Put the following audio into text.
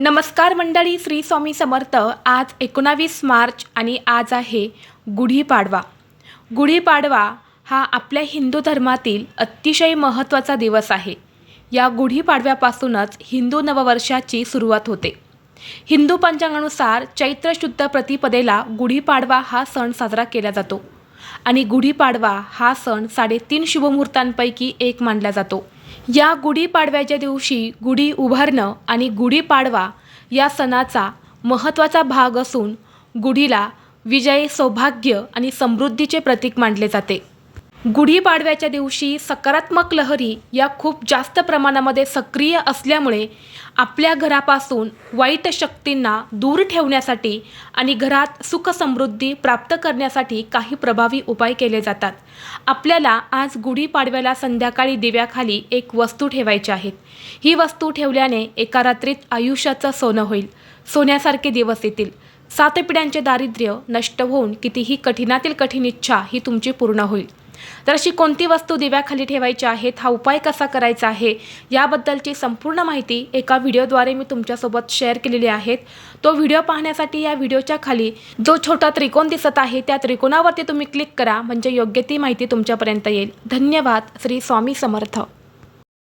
नमस्कार मंडळी, श्री स्वामी समर्थ। आज 19 मार्च आणि आज आहे गुढीपाडवा। गुढीपाडवा हा आपल्या हिंदू धर्मातील अतिशय महत्त्वाचा दिवस आहे। या गुढीपाडव्यापासूनच हिंदू नववर्षाची सुरुवात होते। हिंदू पंचांगानुसार चैत्र शुद्ध प्रतिपदेला गुढीपाडवा हा सण साजरा केला जातो आणि गुढीपाडवा हा सण 3.5 शुभमुहूर्तांपैकी एक मानला जातो। या गुढीपाडव्याच्या दिवशी गुढी उभारणं आणि गुढीपाडवा या सणाचा महत्त्वाचा भाग असून गुढीला विजय, सौभाग्य आणि समृद्धीचे प्रतीक मानले जाते। गुढीपाडव्याच्या दिवशी सकारात्मक लहरी या खूप जास्त प्रमाणामध्ये सक्रिय असल्यामुळे आपल्या घरापासून वाईट शक्तींना दूर ठेवण्यासाठी आणि घरात सुख समृद्धी प्राप्त करण्यासाठी काही प्रभावी उपाय केले जातात। आपल्याला आज गुढीपाडव्याला संध्याकाळी दिव्याखाली एक वस्तू ठेवायची आहे। ही वस्तू ठेवल्याने एका रात्रीत आयुष्याचं सोनं होईल, सोन्यासारखे दिवस येतील। 7 पिढ्यांचे दारिद्र्य नष्ट होऊन कितीही कठीणातील कठीण इच्छा ही तुमची पूर्ण होईल। तर अशी कोणती वस्तू दिव्याखाली ठेवायची आहे, हा उपाय कसा करायचा आहे याबद्दलची संपूर्ण माहिती एका व्हिडिओद्वारे मी तुमच्यासोबत शेअर केलेली आहे। तो व्हिडिओ पाहण्यासाठी या व्हिडिओच्या खाली जो छोटा त्रिकोण दिसत आहे त्या त्रिकोणावरती तुम्ही क्लिक करा, म्हणजे योग्य ती माहिती तुमच्यापर्यंत येईल। धन्यवाद। श्री स्वामी समर्थ।